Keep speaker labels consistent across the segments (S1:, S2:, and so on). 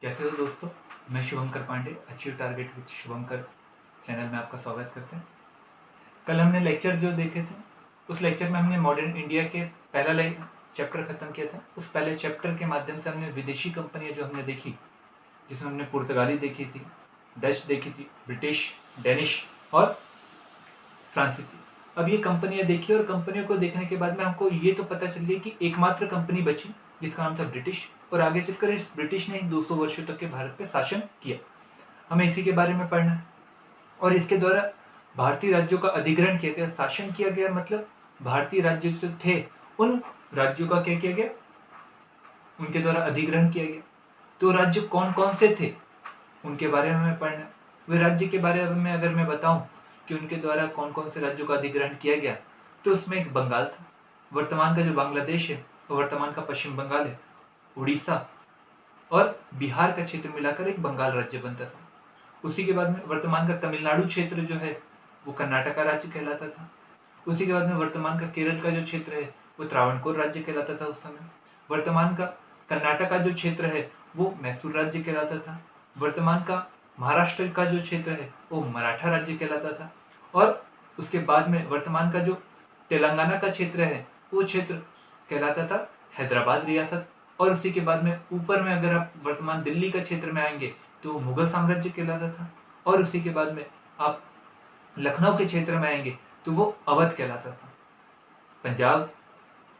S1: कैसे हो दोस्तों। मैं Shubhankar Pandey, achieve target with Shubhankar channel में आपका स्वागत करते हैं। कल हमने लेक्चर जो देखे थे, उस लेक्चर में हमने मॉडर्न इंडिया के पहला चैप्टर खत्म किया था। उस पहले चैप्टर के माध्यम से हमने विदेशी कंपनियां जो हमने देखी, जिसमें हमने पुर्तगाली देखी थी, डच देखी थी, ब्रिटिश, डेनिश और फ्रांसीसी। अब ये कंपनियां देखी और कंपनियों को देखने के बाद में हमको ये तो पता चल गया कि एकमात्र कंपनी बची जिसका नाम था ब्रिटिश, और आगे चलकर इस ब्रिटिश ने 200 वर्षों तक के भारत पे शासन किया। हमें इसी के बारे में पढ़ना है और इसके द्वारा भारतीय राज्यों का अधिग्रहण किया गया, शासन किया गया, मतलब भारतीय राज्य जो थे उन राज्यों का क्या किया गया, उनके द्वारा अधिग्रहण किया गया। तो राज्य कौन कौन से थे उनके बारे में हमें पढ़ना है। वे राज्य के बारे में अगर मैं बताऊं कि उनके द्वारा कौन कौन से राज्यों का अधिग्रहण किया गया, तो उसमें एक बंगाल था, वर्तमान का जो बांग्लादेश है और वर्तमान का पश्चिम बंगाल है, उड़ीसा और बिहार का क्षेत्र मिलाकर एक बंगाल राज्य बनता था। उसी के बाद में वर्तमान का तमिलनाडु क्षेत्र जो है वो कर्नाटक राज्य कहलाता था। उसी के बाद में वर्तमान का केरल का जो क्षेत्र है वो त्रावणकोर राज्य कहलाता था उस समय। वर्तमान का कर्नाटक का जो क्षेत्र है वो मैसूर राज्य कहलाता था। वर्तमान का महाराष्ट्र का जो क्षेत्र है वो मराठा राज्य कहलाता था। और उसके बाद में वर्तमान का जो तेलंगाना का क्षेत्र है वो क्षेत्र कहलाता था हैदराबाद रियासत। और उसी के बाद में ऊपर में अगर आप वर्तमान दिल्ली का क्षेत्र में आएंगे तो मुगल साम्राज्य कहलाता था। और उसी के बाद में आप लखनऊ के क्षेत्र में आएंगे तो वो अवध कहलाता था। पंजाब,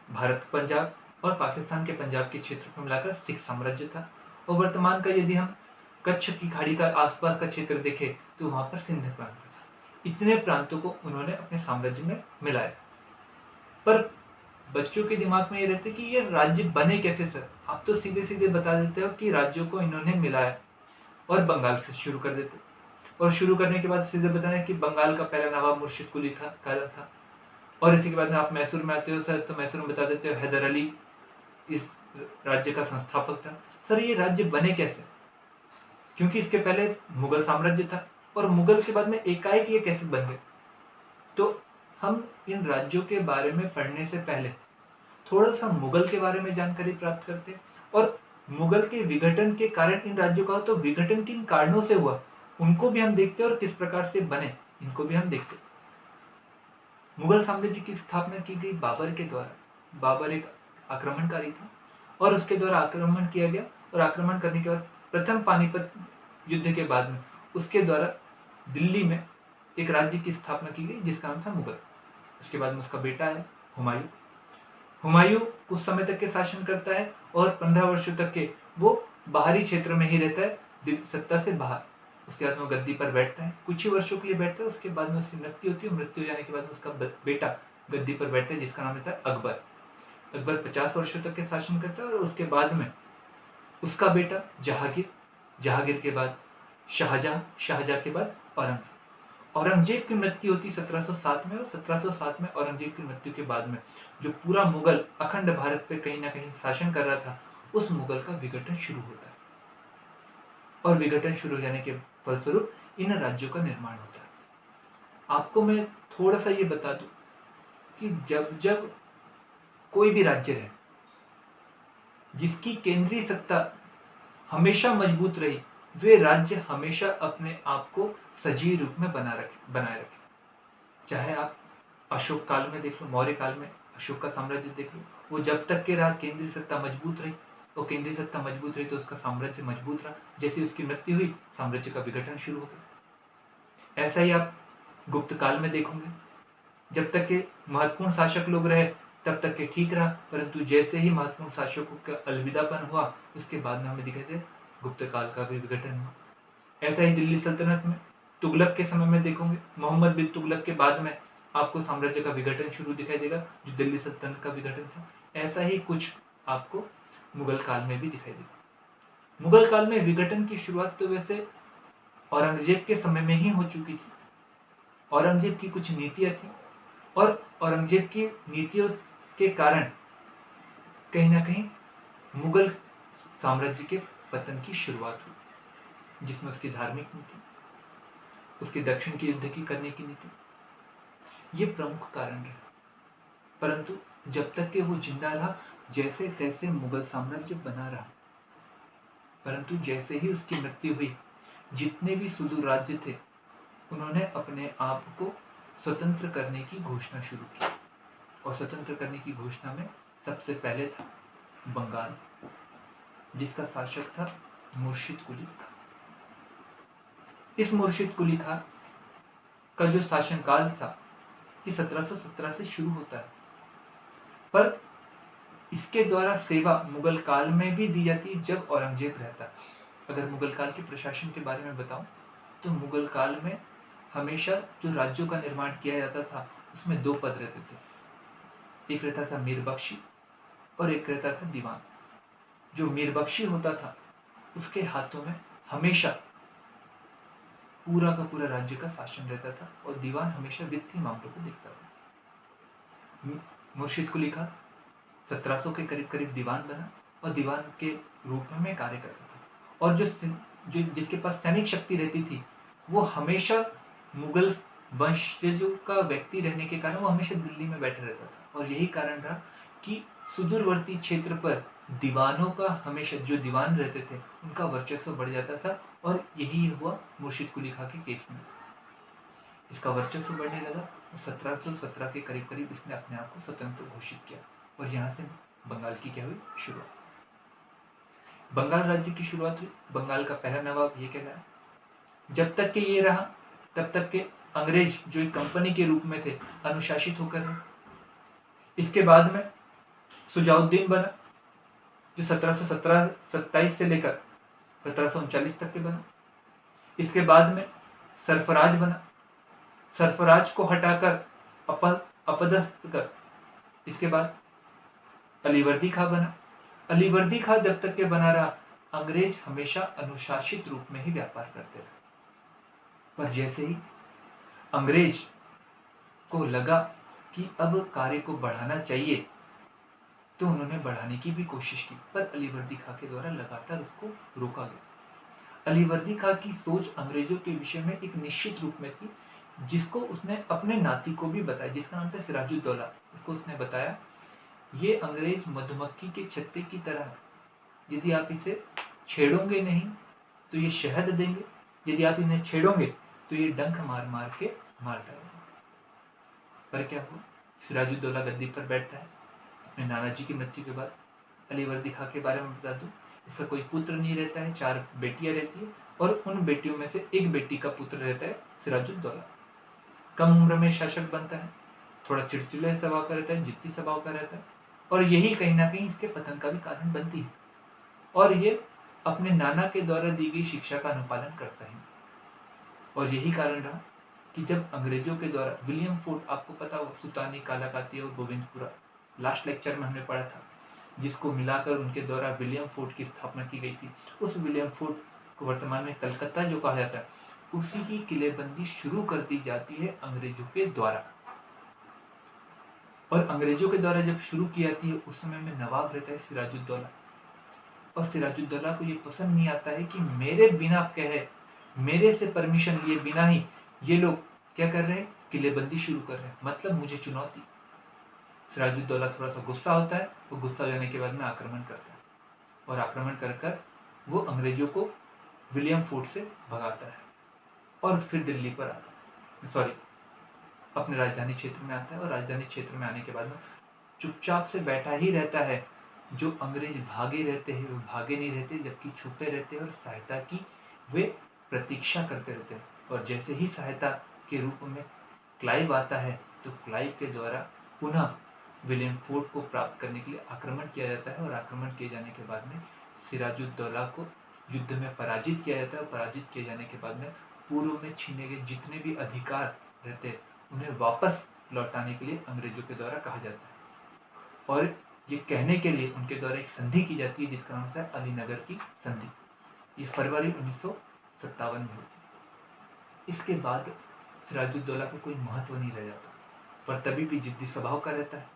S1: भारत पंजाब और पाकिस्तान के पंजाब के क्षेत्र को मिलाकर सिख साम्राज्य था। और वर्तमान का यदि हम कच्छ की खाड़ी का आसपास का क्षेत्र देखें तो वहां पर सिंध प्रांत था। इतने प्रांतों को उन्होंने अपने साम्राज्य में मिलाया। पर बच्चों के दिमाग में ये रहते कि ये राज्य बने कैसे सर। आप तो सीधे सीधे बता देते हो कि राज्यों को इन्होंने मिलाया और बंगाल से शुरू कर देते, और शुरू करने के बाद सीधे बताना कि बंगाल का पहला नवाब मुर्शिद कुली था। और इसी के बाद में आप मैसूर में आते हो सर, तो मैसूर में बता देते हो हैदर अली इस राज्य का संस्थापक था। सर ये राज्य बने कैसे, क्योंकि इसके पहले मुगल साम्राज्य था और मुगल के बाद में एकाएक ये कैसे बन गए। तो हम इन राज्यों के बारे में पढ़ने से पहले थोड़ा सा मुगल के बारे में जानकारी प्राप्त करते हैं, और मुगल के विघटन के कारण इन राज्यों का, तो विघटन किन कारणों से हुआ उनको भी हम देखते हैं और किस प्रकार से बने इनको भी हम देखते हैं। मुगल साम्राज्य की स्थापना की गई बाबर के द्वारा। बाबर एक आक्रमणकारी था और उसके द्वारा आक्रमण किया गया, और आक्रमण करने के बाद प्रथम पानीपत युद्ध के बाद में उसके द्वारा दिल्ली में एक राज्य की स्थापना की गई जिसका नाम था मुगल। उसके बाद में उसका बेटा है हुमायूं। हुमायूं कुछ समय तक के शासन करता है और 15 वर्षों तक के वो बाहरी क्षेत्र में ही रहता है, सत्ता से बाहर। उसके बाद में गद्दी पर बैठता है, कुछ ही वर्षों के लिए बैठता है। उसके बाद में उसकी मृत्यु होती है, मृत्यु हो जाने के बाद में उसका बेटा गद्दी पर बैठता है जिसका नाम रहता है अकबर। अकबर 50 वर्षों तक के शासन करता है और उसके बाद में उसका बेटा जहांगीर, जहांगीर के बाद शाहजहां, शाहजहां के बाद औरंगजेब। औरंगजेब की मृत्यु होती 1707 में, और 1707 में औरंगजेब की मृत्यु के बाद में जो पूरा मुगल अखंड भारत पे कहीं ना कहीं शासन कर रहा था, उस मुगल का विघटन शुरू होता है। और विघटन शुरू हो जाने के फलस्वरूप इन राज्यों का निर्माण होता है। आपको मैं थोड़ा सा ये बता दूं कि जब जब कोई भी राज्य है जिसकी केंद्रीय सत्ता हमेशा मजबूत रही, वे राज्य हमेशा अपने आप को सजीव रूप में बनाए रखे। चाहे आप अशोक काल में देख लो, मौर्य काल में अशोक का साम्राज्य देख लो, वो जब तक के रहा केंद्रीय सत्ता मजबूत रही, वो केंद्रीय सत्ता मजबूत रही तो उसका साम्राज्य मजबूत रहा। जैसे उसकी मृत्यु हुई, साम्राज्य का विघटन शुरू हो गया। ऐसा ही आप गुप्त काल में देखोगे, जब तक के महत्वपूर्ण शासक लोग रहे तब तक के ठीक रहा, परंतु जैसे ही महत्वपूर्ण शासकों का अलविदापन हुआ, उसके बाद में हमें दिखाई दे गुप्त काल का भी विघटन हुआ। ऐसा ही दिल्ली सल्तनत में तुगलक के समय में देखोगे, मोहम्मद बिन तुगलक के बाद में आपको साम्राज्य का विघटन शुरू दिखाई देगा, जो दिल्ली सल्तनत का विघटन था। ऐसा ही कुछ आपको मुगल काल में भी दिखाई देगा। मुगल काल में विघटन की शुरुआत तो वैसे औरंगजेब के समय में ही हो चुकी थी। औरंगजेब की कुछ नीतियां थी और औरंगजेब की नीतियों के कारण कहीं ना कहीं मुगल साम्राज्य के पतन की शुरुआत हुई, जिसमें उसकी धार्मिक नीति, उसके दक्षिण के युद्ध की करने की नीति, ये प्रमुख कारण रहे। परंतु जब तक कि वो जिंदा रहा, जैसे तैसे मुगल साम्राज्य बना रहा। परंतु जैसे ही उसकी मृत्यु हुई, जितने भी सुदूर राज्य थे उन्होंने अपने आप को स्वतंत्र करने की घोषणा शुरू की। और स्वतंत्र करने की घोषणा में सबसे पहले था बंगाल, जिसका शासक था मुर्शिद कुली खां। इस मुर्शिद कुली खां का जो शासनकाल था ये 1717 से शुरू होता है, पर इसके द्वारा सेवा मुगल काल में भी दी जाती है जब औरंगजेब रहता है। अगर मुगल काल के प्रशासन के बारे में बताऊं तो मुगल काल में हमेशा जो राज्यों का निर्माण किया जाता था उसमें दो पद रहते थे, एक रहता था मीर बख्शी और एक रहता था दीवान। जो मीर बख्शी होता था उसके हाथों में हमेशा पूरा का पूरा राज्य का शासन रहता था और दीवान हमेशा वित्तीय मामलों को देखता था। मुर्शिद कुली खां 1700 के करीब करीब दीवान बना और दीवान के रूप में कार्य करता था। और जिसके पास सैनिक शक्ति रहती थी वो हमेशा मुगल वंशजों का व्यक्ति रहने के कारण वो हमेशा दिल्ली में बैठा रहता था। और यही कारण रहा कि सुदूरवर्ती क्षेत्र पर दीवानों का हमेशा, जो दीवान रहते थे उनका वर्चस्व बढ़ जाता था। और यही हुआ मुर्शिद कुली खां के केस में, इसका वर्चस्व बढ़ने लगा और 1717 के करीब करीब इसने अपने आप को स्वतंत्र घोषित किया। और यहाँ से बंगाल की क्या हुई शुरुआत। बंगाल राज्य की शुरुआत हुई। बंगाल का पहला नवाब ये कहलाया। जब तक के ये रहा तब तक के अंग्रेज जो एक कंपनी के रूप में थे अनुशासित होकर रहे। इसके बाद में सुजाउद्दीन बना जो 1727 से लेकर 1739 तक के बना। इसके बाद में सरफराज बना, सरफराज को हटाकर अपदस्थ कर। इसके बाद अलीवर्दी खां बना। अलीवर्दी खां जब तक के बना रहा अंग्रेज हमेशा अनुशासित रूप में ही व्यापार करते रहे। पर जैसे ही अंग्रेज को लगा कि अब कार्य को बढ़ाना चाहिए तो उन्होंने बढ़ाने की भी कोशिश की, पर अलीवर्दी खां के द्वारा लगातार उसको रोका गया। अलीवर्दी खां की सोच अंग्रेजों के विषय में एक निश्चित रूप में थी, जिसको उसने अपने नाती को भी बताया, जिसका नाम था सिराजुद्दौला। उसको उसने बताया ये अंग्रेज मधुमक्खी के छत्ते की तरह है, यदि आप इसे छेड़ोगे नहीं तो ये शहद देंगे, यदि आप इन्हें छेड़ोगे तो ये डंक मार मार के मार डालेंगे। पर क्या हुआ, सिराजुद्दौला गद्दी पर बैठता है। अपने नाना जी की मृत्यु के बाद अलीवर्दी खां के बारे में बता दूं, इसका कोई पुत्र नहीं रहता है, 4 बेटियां रहती है और उन बेटियों में से एक बेटी का पुत्र रहता है सिराजुद्दौला। कम उम्र में शासक बनता है, थोड़ा चिड़चिड़े स्वभाव का रहता है, जिद्दी स्वभाव का रहता है और यही कहीं ना कहीं इसके पतन का भी कारण बनती है। और ये अपने नाना के द्वारा दी गई शिक्षा का अनुपालन करता है। और यही कारण रहा कि जब अंग्रेजों के द्वारा विलियम फोर्ट, आपको पता हो सुल्तानी, कालाकाती और गोविंदपुरा, लास्ट लेक्चर में हमने पढ़ा था, जिसको मिलाकर उनके द्वारा विलियम फोर्ट की स्थापना की गई थी। उस विलियम फोर्ट को वर्तमान में कलकत्ता जो कहा जाता है, उसी की किलेबंदी शुरू कर दी जाती है अंग्रेजों के द्वारा। और अंग्रेजों के द्वारा जब शुरू की जाती है उस समय में नवाब रहता है सिराजुद्दौला। और सिराजुद्दौला को ये पसंद नहीं आता है कि मेरे बिना कहे, मेरे से परमिशन लिए बिना ही ये लोग क्या कर रहे हैं, किलेबंदी शुरू कर रहे हैं, मतलब मुझे चुनौती। सिराजुद्दौला थोड़ा सा गुस्सा होता है, वो गुस्सा जाने के बाद में आक्रमण करता है और आक्रमण कर वो अंग्रेजों को विलियम फोर्ट से भगाता है और फिर दिल्ली पर आता है, सॉरी अपने राजधानी क्षेत्र में आता है। और राजधानी क्षेत्र में आने के बाद में चुपचाप से बैठा ही रहता है। जो अंग्रेज भागे रहते हैं वो भागे नहीं रहते, जबकि छुपे रहते हैं और सहायता की वे प्रतीक्षा करते रहते हैं। और जैसे ही सहायता के रूप में क्लाइव आता है तो क्लाइव के द्वारा पुनः विलियम फोर्ट को प्राप्त करने के लिए आक्रमण किया जाता है। और आक्रमण किए जाने के बाद में सिराजुद्दौला को युद्ध में पराजित किया जाता है। और पराजित किए जाने के बाद में पूर्व में छीने गए जितने भी अधिकार रहते हैं उन्हें वापस लौटाने के लिए अंग्रेजों के द्वारा कहा जाता है। और ये कहने के लिए उनके द्वारा एक संधि की जाती है जिसका नाम है अलीनगर की संधि। ये फरवरी 1957 में होती है। इसके बाद सिराजुद्दौला का कोई महत्व नहीं रह जाता, पर तभी भी जिद्दी स्वभाव का रहता है,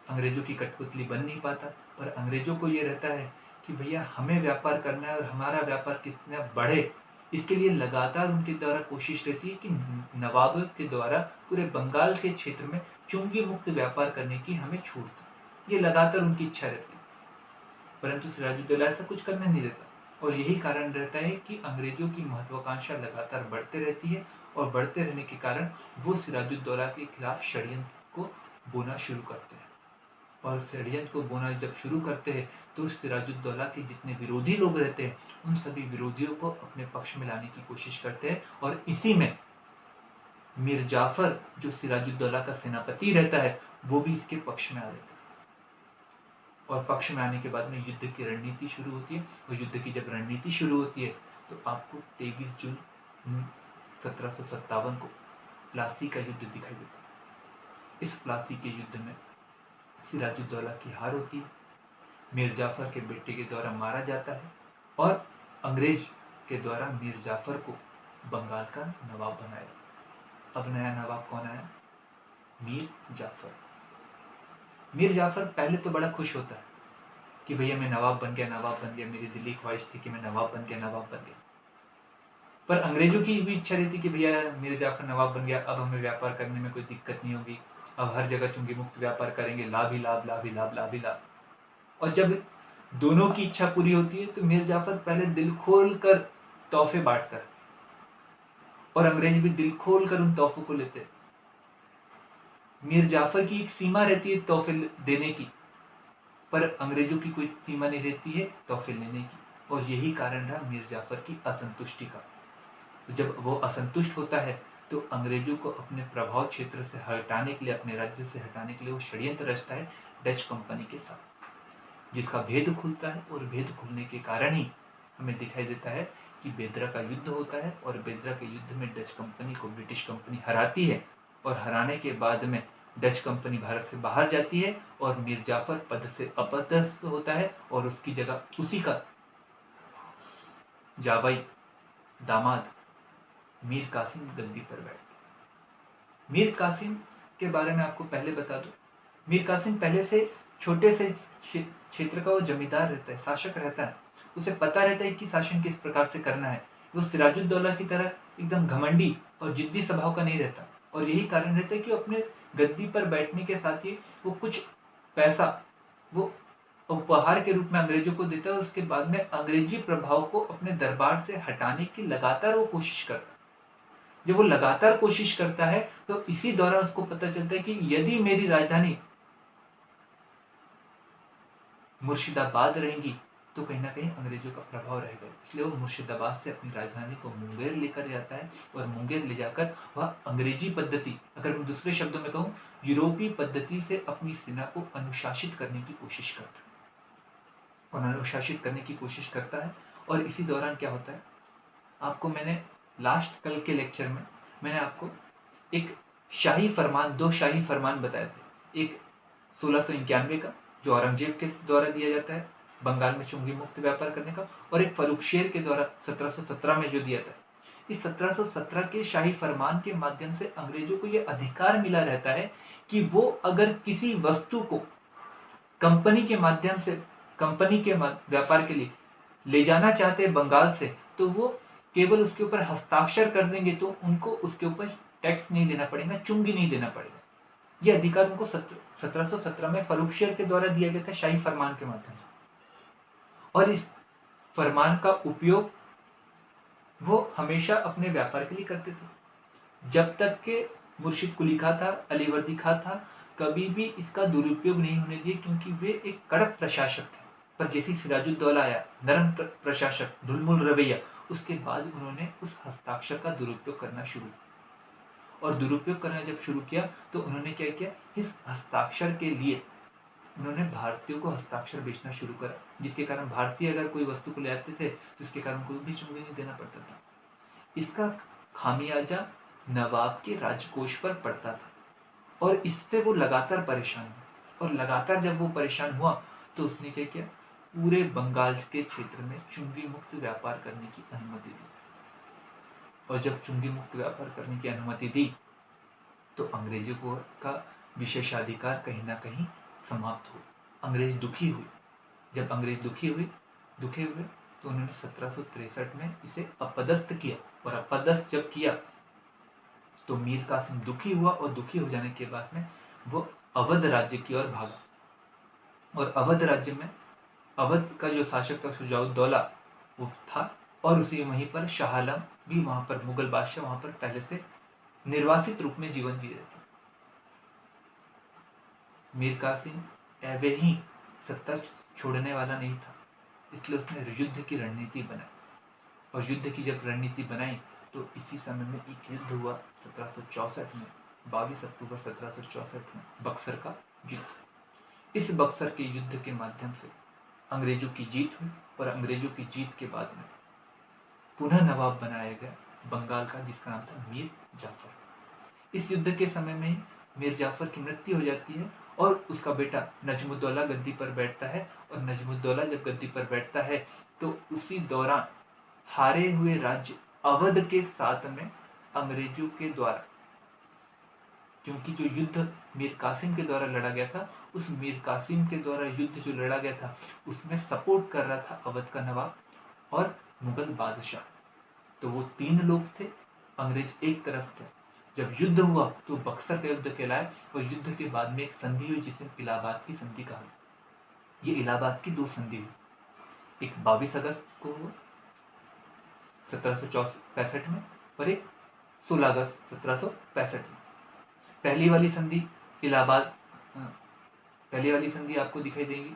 S1: अंग्रेजों की कठपुतली बन नहीं पाता। पर अंग्रेजों को ये रहता है कि भैया हमें व्यापार करना है और हमारा व्यापार कितना बढ़े, इसके लिए लगातार उनके द्वारा कोशिश रहती है कि नवाब के द्वारा पूरे बंगाल के क्षेत्र में चुंगी मुक्त व्यापार करने की हमें छूट थी। ये लगातार उनकी इच्छा रहती है, परंतु सिराजुद्दौला ऐसा कुछ करने नहीं देता। और यही कारण रहता है कि अंग्रेजों की महत्वाकांक्षा लगातार बढ़ते रहती है और बढ़ते रहने के कारण वो सिराजुद्दौला के खिलाफ षड्यंत्र को बोना शुरू करते हैं। और षड्यंत्र को बोना जब शुरू करते हैं तो सिराजुद्दौला के जितने विरोधी लोग रहते हैं उन सभी विरोधियों को अपने पक्ष में लाने की कोशिश करते हैं। और इसी में मीर जाफर जो सिराजुद्दौला का सेनापति रहता है वो भी इसके पक्ष में आ जाता है। और पक्ष में आने के बाद में युद्ध की रणनीति शुरू होती है। और युद्ध की जब रणनीति शुरू होती है तो आपको 23 जून 1757 को प्लासी का युद्ध दिखाई देता है। इस प्लासी के युद्ध में सिराजुद्दौला की हार होती है, मीर जाफर के बेटे के द्वारा मारा जाता है और अंग्रेज के द्वारा मीर जाफर को बंगाल का नवाब बनाया। अब नया नवाब कौन आया? मीर जाफर। मीर जाफर पहले तो बड़ा खुश होता है कि भैया मैं नवाब बन गया, मेरी दिली ख्वाहिश थी कि मैं नवाब बन गया। पर अंग्रेजों की भी इच्छा रहती कि भैया मीर जाफर नवाब बन गया, अब हमें व्यापार करने में कोई दिक्कत नहीं होगी, अब हर जगह चुंगी मुक्त व्यापार करेंगे, लाभ ही लाभ, लाभ ही लाभ, लाभ ही लाभ। और जब दोनों की इच्छा पूरी होती है तो मीर जाफर पहले दिल खोल कर तोहफे बांटता है और अंग्रेज भी दिल खोल कर उन तोहफों को लेते हैं। मीर जाफर की एक सीमा रहती है तोहफे देने की, पर अंग्रेजों की कोई सीमा नहीं रहती है तोहफे लेने की। और यही कारण रहा मीर जाफर की असंतुष्टि का। तो जब वो असंतुष्ट होता है तो अंग्रेजों को अपने प्रभाव क्षेत्र से हटाने के लिए, अपने राज्य से हटाने के लिए वो षड्यंत्र रचता है डच कंपनी के साथ, जिसका भेद खुलता है। और भेद खुलने के कारण ही हमें दिखाई देता है कि बेदरा का युद्ध होता है और बेदरा के युद्ध में डच कंपनी को ब्रिटिश कंपनी हराती है। और हराने के बाद में डच कंपनी भारत से बाहर जाती है और मीर जाफर पद से अपदस्थ होता है और उसकी जगह उसी का जाबाई दामाद मीर कासिम गद्दी पर बैठते। मीर कासिम के बारे में आपको पहले बता दूं, मीर कासिम पहले से छोटे से क्षेत्र का वो जमींदार रहता है, शासक रहता है। उसे पता रहता है कि शासन किस प्रकार से करना है। वो सिराजुद्दौला की तरह एकदम घमंडी और जिद्दी स्वभाव का नहीं रहता। और यही कारण रहता है कि अपने गद्दी पर बैठने के साथ ही वो कुछ पैसा वो उपहार के रूप में अंग्रेजों को देता है। उसके बाद में अंग्रेजी प्रभाव को अपने दरबार से हटाने की लगातार वो कोशिश करता है। जब वो लगातार कोशिश करता है तो इसी दौरान उसको पता चलता है कि यदि मेरी राजधानी मुर्शिदाबाद रहेगी तो कहीं ना कहीं अंग्रेजों का प्रभाव रहेगा। इसलिए वो मुर्शिदाबाद से अपनी राजधानी को मुंगेर लेकर जाता है और मुंगेर ले जाकर वह अंग्रेजी पद्धति, अगर मैं दूसरे शब्दों में कहूँ यूरोपीय पद्धति से अपनी सेना को अनुशासित करने की कोशिश करता है और अनुशासित करने की कोशिश करता है। और इसी दौरान क्या होता है, आपको मैंने लास्ट कल के लेक्चर में मैंने आपको एक शाही फरमान, दो शाही फरमान बताए थे। एक 1691 का जो औरंगजेब के द्वारा दिया जाता है बंगाल में चुंगी मुक्त व्यापार करने का, और एक फर्रुखशेर के द्वारा 1717 में जो दिया था। इस 1717 के शाही फरमान के माध्यम से अंग्रेजों को यह अधिकार मिला रहता है कि वो अगर किसी वस्तु को कंपनी के माध्यम से, कंपनी के व्यापार के लिए ले जाना चाहते हैं बंगाल से, तो वो केवल उसके ऊपर हस्ताक्षर कर देंगे तो उनको उसके ऊपर टैक्स नहीं देना पड़ेगा, चुंगी नहीं देना पड़ेगा। यह अधिकार उनको 1717 में फर्रुखशेर के द्वारा दिया गया था शाही फरमान के माध्यम से। और इस फरमान का उपयोग वो हमेशा अपने व्यापार के लिए करते थे। जब तक के मुर्शिद कुली खां था, अलीवर्दी खां था, कभी भी इसका दुरुपयोग नहीं होने दिए, क्योंकि वे एक कड़क प्रशासक थे। पर जैसे सिराजुद्दौला आया, नरम प्रशासक, ढुलमुल रवैया, उसके बाद उन्होंने उस हस्ताक्षर का दुरुपयोग करना शुरू किया। और दुरुपयोग करना जब शुरू किया तो उन्होंने क्या किया, इस हस्ताक्षर के लिए उन्होंने भारतीयों को हस्ताक्षर बेचना शुरू करा, जिसके कारण भारतीय अगर कोई वस्तु को ले आते थे तो इसके कारण कोई भी चुंगी नहीं देना पड़ता था। इसका खामियाजा नवाब के राजकोष पर पड़ता था और इससे वो लगातार परेशान हुआ। और लगातार जब वो परेशान हुआ तो उसने क्या किया, पूरे बंगाल के क्षेत्र में चुंगी मुक्त व्यापार करने की अनुमति दी। और जब चुंगी मुक्त व्यापार करने की अनुमति दी तो अंग्रेजों को का विशेषाधिकार कहीं ना कहीं समाप्त हुआ। अंग्रेज दुखी हुए। जब अंग्रेज दुखी हुए तो उन्होंने 1763 में इसे अपदस्थ किया। और अपदस्थ जब किया तो मीर कासिम दुखी हुआ और दुखी हो जाने के बाद में वो अवध राज्य की ओर भागा। और अवध राज्य में अवध का जो शासक था शुजाउद्दौला, वो था, और उसी वहीं पर शाह आलम भी वहां पर, मुगल बादशाह वहां पर पहले से निर्वासित रूप में जीवन जी रहे थे। मीर कासिम ऐवे ही सत्ता छोड़ने वाला नहीं था, इसलिए उसने युद्ध की रणनीति बनाई, और युद्ध की जब रणनीति बनाई तो इसी समय में एक युद्ध हुआ 1764 में, 22 अक्टूबर 1764 में बक्सर का युद्ध। इस बक्सर के युद्ध के माध्यम से अंग्रेजों की जीत हुई, और अंग्रेजों की जीत के बाद में पुनः नवाब बनाया गया बंगाल का, जिसका नाम था मीर जाफर। इस युद्ध के समय में ही मीर जाफर की मृत्यु हो जाती है, और उसका बेटा नजमुद्दौला गद्दी पर बैठता है, और नजमुद्दौला जब गद्दी पर बैठता है तो उसी दौरान हारे हुए राज्य अवध के साथ में अंग्रेजों के द्वारा, क्योंकि जो युद्ध मीर कासिम के द्वारा लड़ा गया था, उस मीर कासिम के द्वारा युद्ध जो लड़ा गया था उसमें सपोर्ट कर रहा था अवध का नवाब और मुगल बादशाह। तो वो तीन लोग थे, अंग्रेज एक तरफ थे। जब युद्ध हुआ तो बक्सर का युद्ध कहलाया, और युद्ध के बाद में एक संधि हुई जिसे इलाहाबाद की संधि कहा। ये इलाहाबाद की दो संधि हुई, एक 22 अगस्त को हुआ 1765 में, और एक 16 अगस्त 1765 में। पहली वाली संधि इलाहाबाद, पहली वाली संधि आपको दिखाई देगी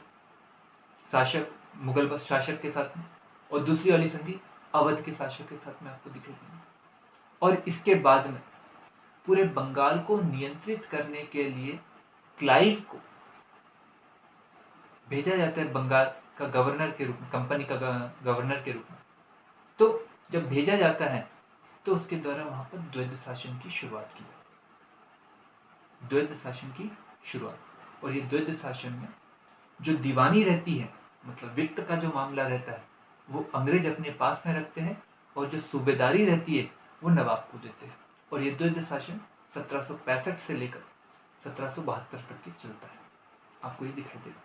S1: शासक, मुगल शासक के साथ में, और दूसरी वाली संधि अवध के शासक के साथ में आपको दिखाई देगी। और इसके बाद में पूरे बंगाल को नियंत्रित करने के लिए क्लाइव को भेजा जाता है बंगाल का गवर्नर के रूप में, कंपनी का गवर्नर के रूप में। तो जब भेजा जाता है तो उसके द्वारा वहां पर द्वैध शासन की शुरुआत की जाती है, द्वैध शासन की शुरुआत। और ये द्वैध शासन में जो दीवानी रहती है, मतलब वित्त का जो मामला रहता है, वो अंग्रेज अपने पास में रखते हैं, और जो सूबेदारी रहती है वो नवाब को देते हैं। और ये द्वैध शासन 1765 से लेकर 1772 तक की चलता है, आपको ये दिखाई देगा।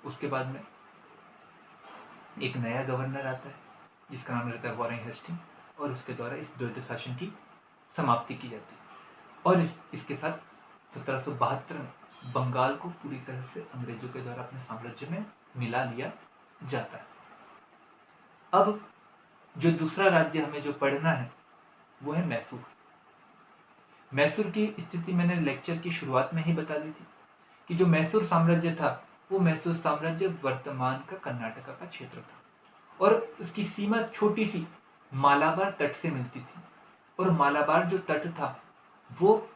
S1: उसके बाद में एक नया गवर्नर आता है जिसका नाम रहता है वॉरेन हेस्टिंग, और उसके द्वारा इस द्वैध शासन की समाप्ति की जाती है। और इसके साथ 1772 में बंगाल को पूरी तरह से अंग्रेजों के द्वारा अपने साम्राज्य में मिला लिया जाता है। अब जो दूसरा राज्य हमें जो पढ़ना है वो है मैसूर। मैसूर की स्थिति मैंने लेक्चर की शुरुआत में ही बता दी थी कि जो मैसूर साम्राज्य था वो मैसूर साम्राज्य वर्तमान का कर्नाटका का क्षेत्र था, और उसकी सीमा छोटी सी मालाबार तट से मिलती थी। और मालाबार जो तट था वो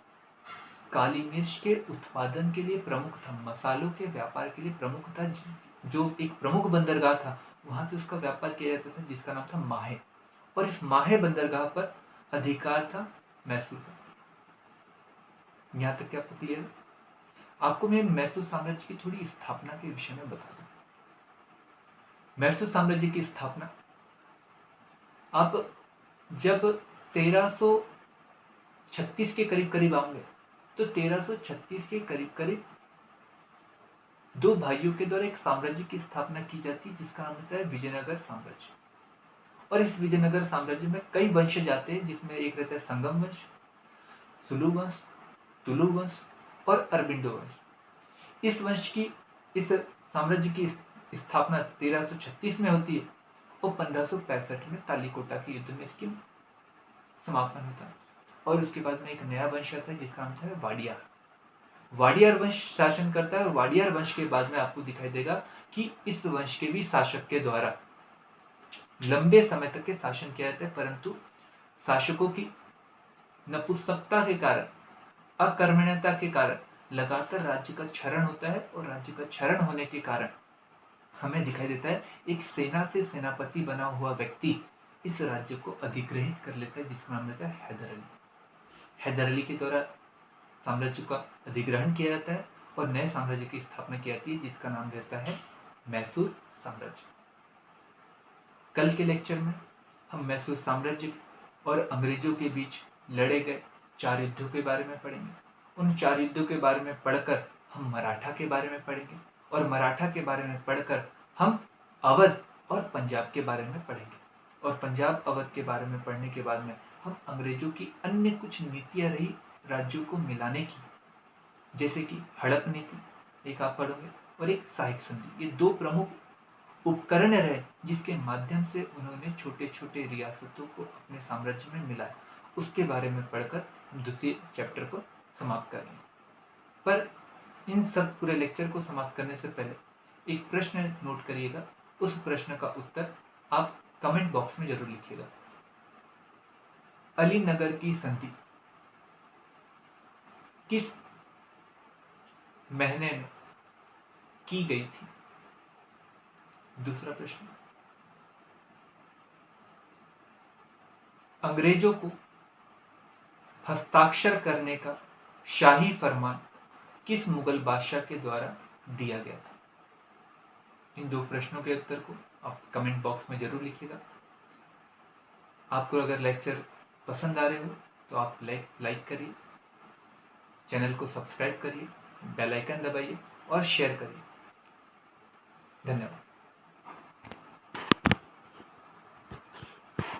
S1: काली मिर्च के उत्पादन के लिए प्रमुख था, मसालों के व्यापार के लिए प्रमुख था, जो एक प्रमुख बंदरगाह था, वहां से उसका व्यापार किया जाता था, जिसका नाम था माहे। और इस माहे बंदरगाह पर अधिकार था मैसूर का। यहां तक क्या आपको क्लियर है? आपको मैं मैसूर साम्राज्य की थोड़ी स्थापना के विषय में बता दूं। मैसूर साम्राज्य की स्थापना आप जब 1336 के करीब करीब आओगे, तो 1336 के करीब करीब दो भाइयों के द्वारा एक साम्राज्य की स्थापना की जाती है जिसका नाम होता है विजयनगर साम्राज्य। और इस विजयनगर साम्राज्य में कई वंश जाते हैं, जिसमें एक रहता है संगम वंश, सुलू वंश, तुलु वंश और अरबिंदो वंश। इस साम्राज्य की स्थापना 1336 में होती है, और 1565 में तालीकोटा के युद्ध में इसकी समापन होता है। और उसके बाद में एक नया वंश आता है जिसका नाम है वाडियार। वाडियार वंश शासन करता है, और वाडियार वंश के बाद में आपको दिखाई देगा कि इस वंश के भी शासक के द्वारा लंबे समय तक के शासन किया जाता है, परंतु शासकों की नपुंसकता के कारण, अकर्मण्यता के कारण लगातार राज्य का क्षरण होता है, और राज्य का क्षरण होने के कारण हमें दिखाई देता है एक सेना से सेनापति बना हुआ व्यक्ति इस राज्य को अधिग्रहित कर लेता है, जिसका नाम रहता है हैदर अली। हैदर अली के द्वारा साम्राज्य का अधिग्रहण किया जाता है, और नए साम्राज्य की स्थापना की जाती है जिसका नाम रहता है मैसूर साम्राज्य। कल के लेक्चर में हम मैसूर साम्राज्य और अंग्रेजों के बीच लड़े गए 4 युद्धों के बारे में पढ़ेंगे। उन 4 युद्धों के बारे में पढ़कर हम मराठा के बारे में पढ़ेंगे, और मराठा के बारे में पढ़कर हम अवध और पंजाब के बारे में पढ़ेंगे। और पंजाब अवध के बारे में पढ़ने के बाद में हम अंग्रेजों की अन्य कुछ नीतियां रही राज्यों को मिलाने की, जैसे कि हड़प नीति एक आप पढ़ोगे, और एक सहायक संधि। ये 2 प्रमुख उपकरण रहे जिसके माध्यम से उन्होंने छोटे छोटे रियासतों को अपने साम्राज्य में मिलाया, उसके बारे में पढ़कर हम दूसरे चैप्टर को समाप्त कर लें। पर इन सब पूरे लेक्चर को समाप्त करने से पहले एक प्रश्न नोट करिएगा। उस प्रश्न का उत्तर आप कमेंट बॉक्स में जरूर लिखिएगा। अलीनगर की संधि किस महीने में की गई थी? दूसरा प्रश्न, अंग्रेजों को हस्ताक्षर करने का शाही फरमान किस मुगल बादशाह के द्वारा दिया गया था? इन दो प्रश्नों के उत्तर को आप कमेंट बॉक्स में जरूर लिखिएगा। आपको अगर लेक्चर पसंद आ रहे हो तो आप लाइक करिए, चैनल को सब्सक्राइब करिए, बेल आइकन दबाइए और शेयर करिए। धन्यवाद।